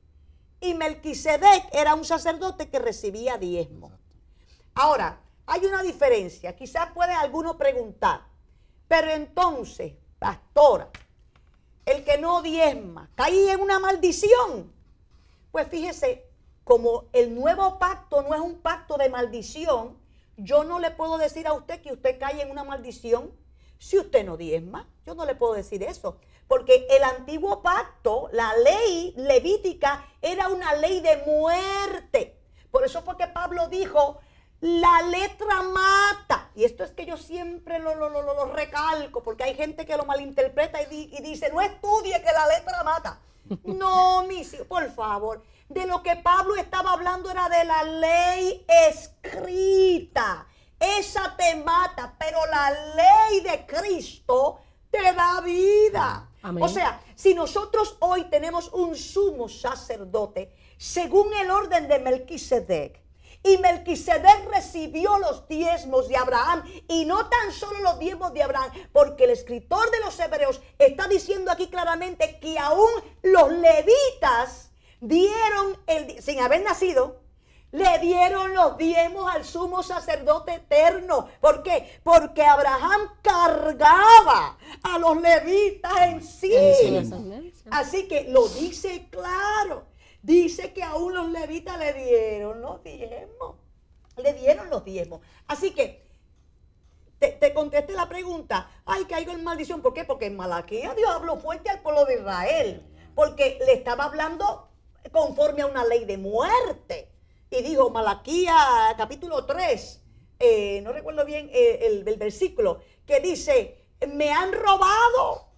Y Melquisedec era un sacerdote que recibía diezmo. Ahora, hay una diferencia. Quizás puede alguno preguntar, pero entonces, pastora, el que no diezma, ¿cae en una maldición? Pues fíjese, como el nuevo pacto no es un pacto de maldición, yo no le puedo decir a usted que usted cae en una maldición si usted no diezma. Yo no le puedo decir eso, porque el antiguo pacto, la ley levítica, era una ley de muerte. Por eso fue que Pablo dijo, la letra mata. Y esto es que yo siempre lo recalco, porque hay gente que lo malinterpreta y dice, no estudie que la letra mata. No, mis hijos, por favor. De lo que Pablo estaba hablando era de la ley escrita. Esa te mata, pero la ley de Cristo te da vida. Amén. O sea, si nosotros hoy tenemos un sumo sacerdote, según el orden de Melquisedec, y Melquisedec recibió los diezmos de Abraham, y no tan solo los diezmos de Abraham, porque el escritor de los Hebreos está diciendo aquí claramente que aún los levitas dieron, sin haber nacido, le dieron los diezmos al sumo sacerdote eterno. ¿Por qué? Porque Abraham cargaba a los levitas en sí. Así que lo dice claro. Dice que aún los levitas le dieron los diezmos. Le dieron los diezmos. Así que te contesté la pregunta. Ay, caigo en maldición. ¿Por qué? Porque en Malaquías Dios habló fuerte al pueblo de Israel. Porque le estaba hablando conforme a una ley de muerte. Y dijo Malaquías capítulo 3, no recuerdo bien el versículo, que dice, me han robado.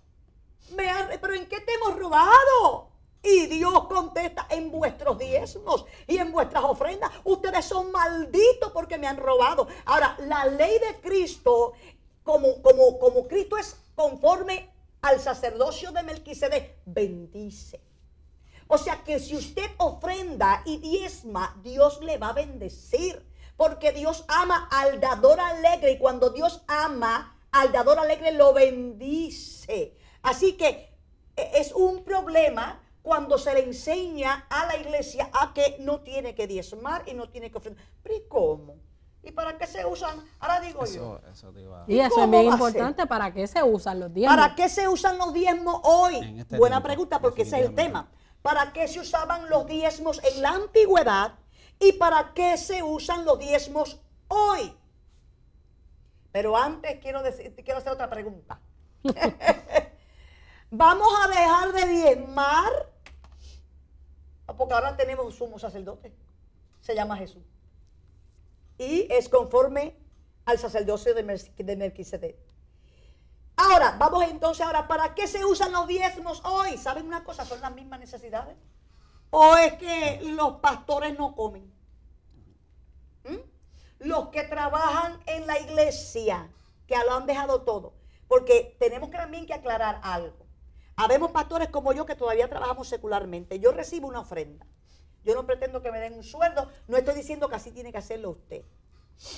¿Pero en qué te hemos robado? Y Y Dios contesta en vuestros diezmos y en vuestras ofrendas. Ustedes son malditos porque me han robado. Ahora, la ley de Cristo, como Cristo es conforme al sacerdocio de Melquisedec, bendice. O sea que si usted ofrenda y diezma, Dios le va a bendecir. Porque Dios ama al dador alegre, y cuando Dios ama al dador alegre lo bendice. Así que es un problema cuando se le enseña a la iglesia a que no tiene que diezmar y no tiene que ofrendar. ¿Pero y cómo? ¿Y para qué se usan? Ahora digo yo. Eso te iba a... Y eso es bien importante. ¿Para qué se usan los diezmos? ¿Para qué se usan los diezmos hoy? Buena tiempo, pregunta, porque ese es el tema. ¿Para qué se usaban los diezmos en la antigüedad? ¿Y para qué se usan los diezmos hoy? Pero antes quiero hacer otra pregunta. ¿Vamos a dejar de diezmar? Porque ahora tenemos un sumo sacerdote. Se llama Jesús. Y es conforme al sacerdocio de Melquisedec. Ahora, vamos entonces ¿para qué se usan los diezmos hoy? ¿Saben una cosa? ¿Son las mismas necesidades? ¿O es que los pastores no comen? Los que trabajan en la iglesia, que lo han dejado todo. Porque tenemos también que aclarar algo. Habemos pastores como yo que todavía trabajamos secularmente. Yo recibo una ofrenda. Yo no pretendo que me den un sueldo. No estoy diciendo que así tiene que hacerlo usted.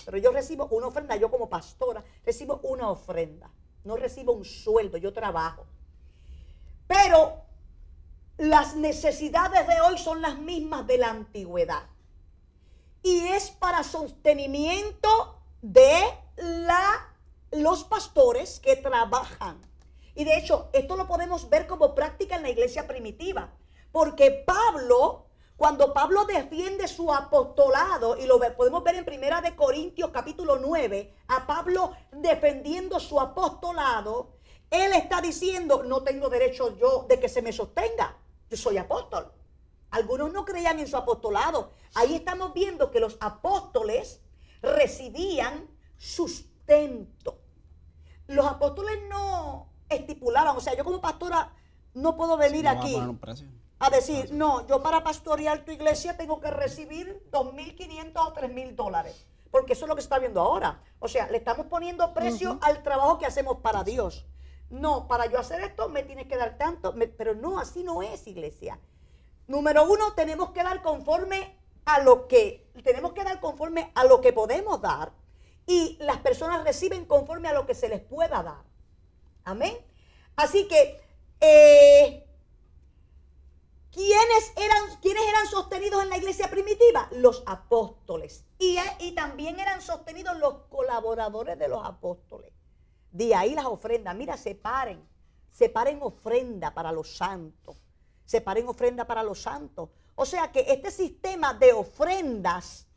Pero yo recibo una ofrenda. Yo como pastora recibo una ofrenda. No recibo un sueldo. Yo trabajo. Pero las necesidades de hoy son las mismas de la antigüedad. Y es para sostenimiento de los pastores que trabajan. Y de hecho, esto lo podemos ver como práctica en la iglesia primitiva. Porque cuando Pablo defiende su apostolado, y lo podemos ver en 1 Corintios capítulo 9, a Pablo defendiendo su apostolado, él está diciendo, no tengo derecho yo de que se me sostenga. Yo soy apóstol. Algunos no creían en su apostolado. Ahí estamos viendo que los apóstoles recibían sustento. Los apóstoles no estipulaban, o sea, yo como pastora no puedo venir aquí a decir, no, yo para pastorear tu iglesia tengo que recibir $2,500 o $3,000, porque eso es lo que se está viendo ahora. O sea, le estamos poniendo precio al trabajo que hacemos para Dios. No, para yo hacer esto me tienes que dar tanto, pero no, así no es, iglesia. Número uno, tenemos que dar conforme a lo que podemos dar, y las personas reciben conforme a lo que se les pueda dar. Amén. Así que, ¿quiénes eran sostenidos en la iglesia primitiva? Los apóstoles. Y también eran sostenidos los colaboradores de los apóstoles. De ahí las ofrendas. Mira, separen ofrenda para los santos. Separen ofrenda para los santos. O sea que este sistema de ofrendas,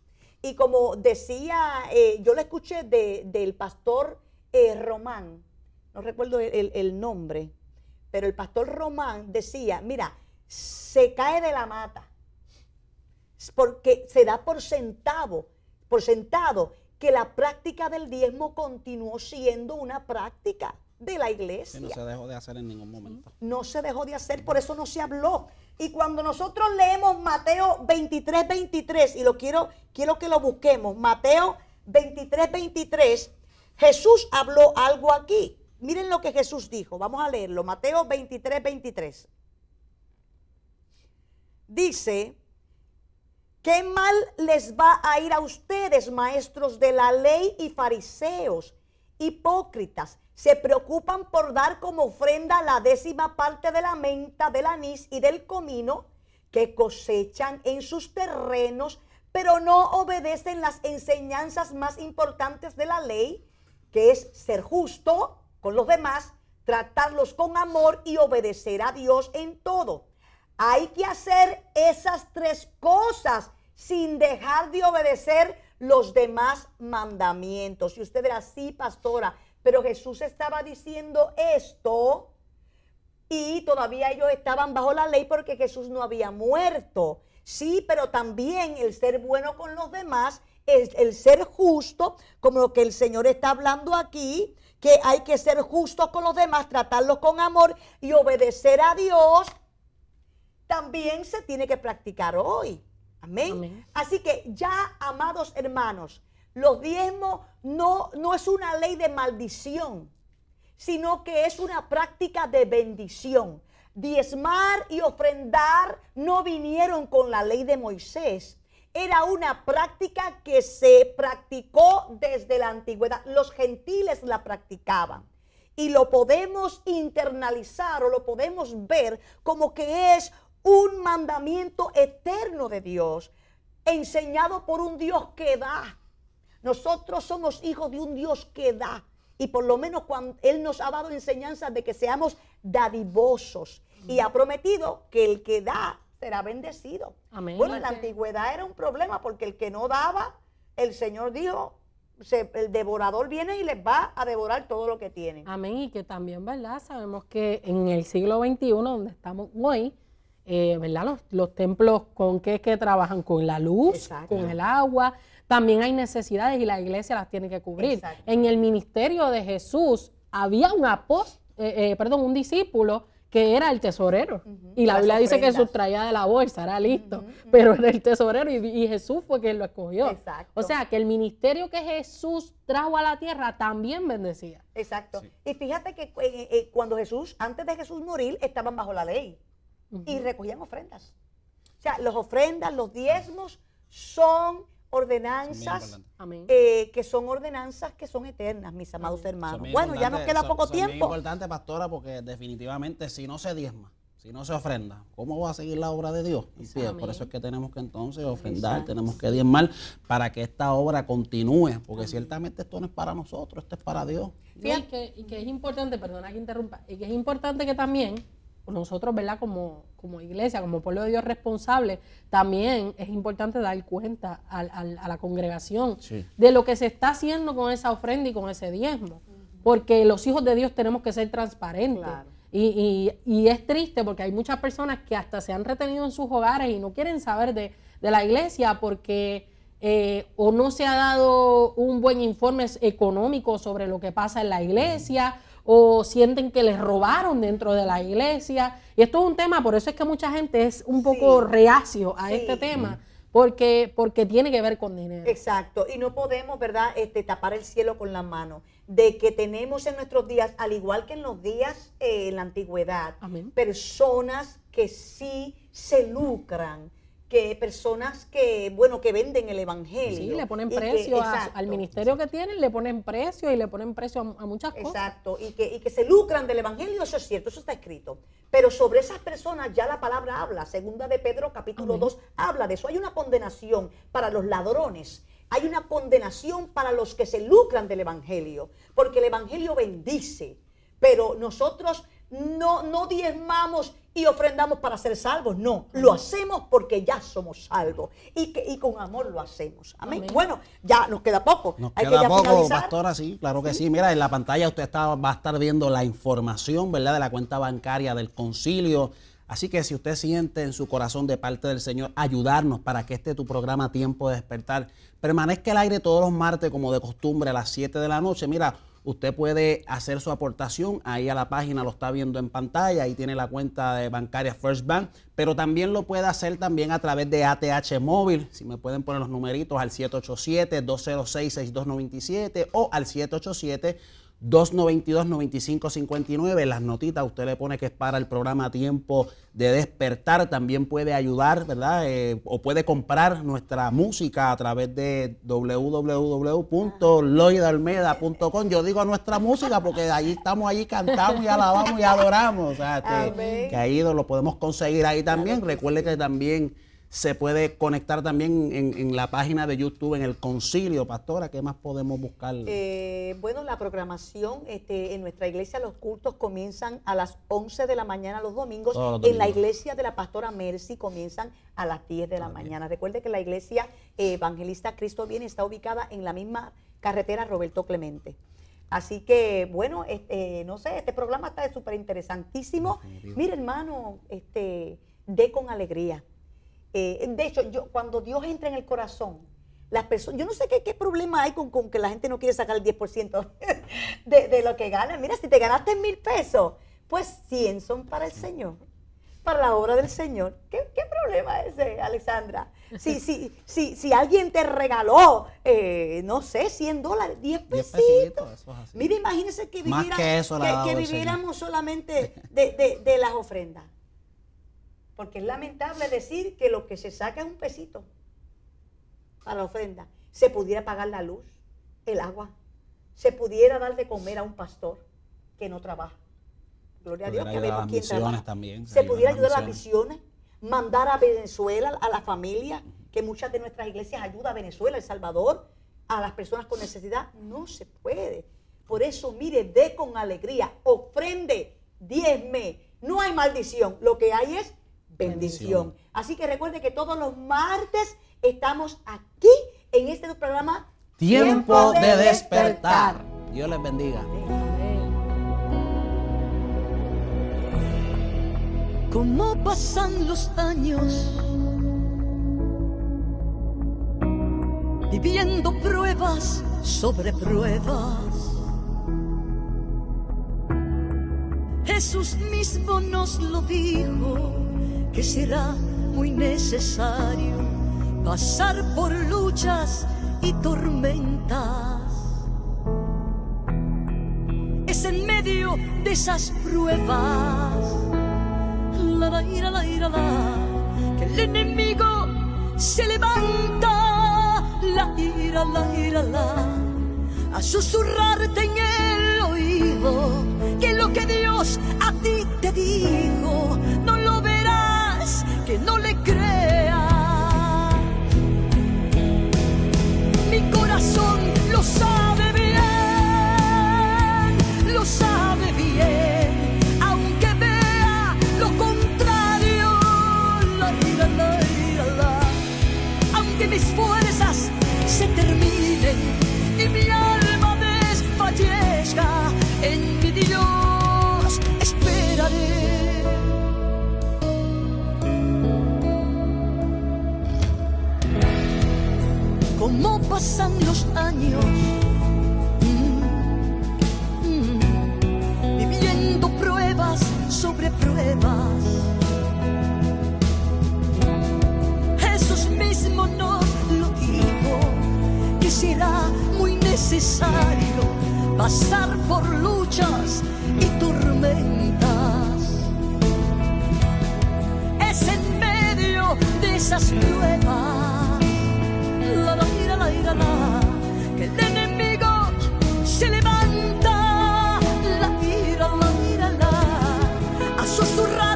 y como decía, yo le escuché del pastor Román, no recuerdo el nombre, pero el pastor Román decía, mira, se cae de la mata, porque se da por sentado que la práctica del diezmo continuó siendo una práctica de la iglesia. Que no se dejó de hacer en ningún momento. No se dejó de hacer, por eso no se habló. Y cuando nosotros leemos Mateo 23:23, y quiero que lo busquemos, Mateo 23:23, Jesús habló algo aquí. Miren lo que Jesús dijo, vamos a leerlo, Mateo 23:23. Dice, ¿qué mal les va a ir a ustedes, maestros de la ley y fariseos, hipócritas? Se preocupan por dar como ofrenda la 10ª parte de la menta, del anís y del comino que cosechan en sus terrenos, pero no obedecen las enseñanzas más importantes de la ley, que es ser justo con los demás, tratarlos con amor y obedecer a Dios en todo. Hay que hacer esas 3 cosas sin dejar de obedecer los demás mandamientos. Y usted dirá, sí, pastora, pero Jesús estaba diciendo esto y todavía ellos estaban bajo la ley porque Jesús no había muerto. Sí, pero también el ser bueno con los demás, el ser justo, como lo que el Señor está hablando aquí, que hay que ser justos con los demás, tratarlos con amor y obedecer a Dios, también se tiene que practicar hoy. Amén. Amén. Así que ya, amados hermanos, los diezmos no es una ley de maldición, sino que es una práctica de bendición. Diezmar y ofrendar no vinieron con la ley de Moisés. Era una práctica que se practicó desde la antigüedad. Los gentiles la practicaban. Y lo podemos internalizar o lo podemos ver como que es un mandamiento eterno de Dios, enseñado por un Dios que da. Nosotros somos hijos de un Dios que da. Y por lo menos cuando Él nos ha dado enseñanzas de que seamos dadivosos. Y ha prometido que el que da será bendecido. Amén. Bueno, en la antigüedad era un problema porque el que no daba, el Señor dijo, el devorador viene y les va a devorar todo lo que tienen. Amén. Y que también, ¿verdad? Sabemos que en el siglo XXI, donde estamos hoy, ¿verdad? Los templos, ¿con qué es que trabajan? Con la luz, Exacto. con el agua. También hay necesidades y la iglesia las tiene que cubrir. Exacto. En el ministerio de Jesús había un discípulo que era el tesorero. Y la Las Biblia dice que ofrendas. sustraía de la bolsa, era listo. Pero era el tesorero y Jesús fue quien lo escogió. Exacto. O sea, que el ministerio que Jesús trajo a la tierra también bendecía. Exacto. Sí. Y fíjate que cuando antes de Jesús morir, estaban bajo la ley y recogían ofrendas. O sea, las ofrendas, los diezmos son ordenanzas importante. Amén. que son ordenanzas que son eternas, mis amados Son hermanos. bien Bueno, ya nos importantes, queda poco son bien tiempo. importante, pastora, porque definitivamente si no se diezma, si no se ofrenda, ¿cómo va a seguir la obra de Dios? En pie? Por eso es que tenemos que entonces ofrendar, Exacto. tenemos que diezmar para que esta obra continúe, porque ciertamente esto no es para nosotros, esto es para Dios. No, y que es importante, perdona que interrumpa, y que es importante que también nosotros, ¿verdad? Como iglesia, como pueblo de Dios responsable, también es importante dar cuenta a la congregación Sí. de lo que se está haciendo con esa ofrenda y con ese diezmo. Porque los hijos de Dios tenemos que ser transparentes. Claro. Y es triste porque hay muchas personas que hasta se han retenido en sus hogares y no quieren saber de la iglesia porque o no se ha dado un buen informe económico sobre lo que pasa en la iglesia, o sienten que les robaron dentro de la iglesia. Y esto es un tema, por eso es que mucha gente es un poco Sí. reacio a Sí. este tema, porque tiene que ver con dinero. Exacto, y no podemos, ¿verdad?, tapar el cielo con la mano, de que tenemos en nuestros días, al igual que en los días en la antigüedad, Amén. personas que sí se lucran, que personas que, bueno, que venden el evangelio. Sí, le ponen y que- precio exacto. al ministerio que tienen, le ponen precio y le ponen precio a muchas cosas. Exacto, y que se lucran del evangelio, eso es cierto, eso está escrito. Pero sobre esas personas ya la palabra habla, segunda de Pedro capítulo Amén. 2 habla de eso. Hay una condenación para los ladrones, hay una condenación para los que se lucran del evangelio, porque el evangelio bendice, pero nosotros no diezmamos y ofrendamos para ser salvos, no, lo hacemos porque ya somos salvos y con amor lo hacemos. Amén. Amén. Bueno, ya nos queda poco. Nos Hay queda que ya poco, finalizar. pastora, sí, claro que sí. Mira, en la pantalla usted va a estar viendo la información, ¿verdad?, de la cuenta bancaria del concilio. Así que si usted siente en su corazón de parte del Señor ayudarnos para que tu programa Tiempo de Despertar permanezca al aire todos los martes como de costumbre a las 7 de la noche, mira, usted puede hacer su aportación, ahí a la página lo está viendo en pantalla, ahí tiene la cuenta de bancaria First Bank, pero también lo puede hacer también a través de ATH Móvil, si me pueden poner los numeritos al 787-206-6297 o al 787-292-9559. Las notitas usted le pone que es para el programa Tiempo de Despertar. También puede ayudar, ¿verdad? O puede comprar nuestra música a través de www.loidalmeda.com. Yo digo nuestra música porque ahí estamos, allí cantamos y alabamos y adoramos. O sea, Amén. que ahí lo podemos conseguir ahí también. Recuerde que también se puede conectar también en la página de YouTube, en el concilio. Pastora, ¿qué más podemos buscar? Bueno, la programación en nuestra iglesia, los cultos comienzan a las 11 de la mañana los domingos. Todos los En la domingos. iglesia de la pastora Mercy comienzan a las 10 de la mañana. Recuerde que la iglesia Evangelista Cristo Viene está ubicada en la misma carretera Roberto Clemente. Así que, bueno, no sé, este programa está súper interesantísimo. Definitivo. Mire, hermano, dé con alegría. De hecho, cuando Dios entra en el corazón, las personas, yo no sé qué problema hay con que la gente no quiere sacar el 10% de lo que gana. Mira, si te ganaste 1,000 pesos, pues 100 son para el Señor. para la obra del Señor. ¿Qué problema es ese, Alexandra? Si alguien te regaló, no sé, $100, 10 pesitos. Eso es así. Mira, imagínense que, Más que eso le ha dado que el viviéramos solamente de las ofrendas. Porque es lamentable decir que lo que se saca es un pesito para la ofrenda. Se pudiera pagar la luz, el agua, se pudiera dar de comer a un pastor que no trabaja. Gloria a Dios, que vemos quién trabaja. También, se pudiera ayudar a las misiones, mandar a Venezuela, a la familia, que muchas de nuestras iglesias ayudan a Venezuela, El Salvador, a las personas con necesidad. No se puede. Por eso, mire, dé con alegría, ofrende, diezme. No hay maldición, lo que hay es bendición. Así que recuerde que todos los martes estamos aquí en este programa Tiempo de despertar. Dios les bendiga. Cómo pasan los años viviendo pruebas sobre pruebas. Jesús mismo nos lo dijo, que será muy necesario pasar por luchas y tormentas. Es en medio de esas pruebas que el enemigo se levanta, a susurrarte en el oído que lo que Dios a ti te dijo no lo verás, que no le creas. Mi corazón lo sabe bien, lo sabe bien, aunque vea lo contrario, aunque mis fuerzas se terminen y mi alma desfallezca, en mi Dios esperaré. Cómo pasan los años, viviendo pruebas sobre pruebas. Jesús mismo nos lo dijo, que será muy necesario pasar por luchas y tormentas. Es en medio de esas pruebas que el enemigo se levanta, a susurrar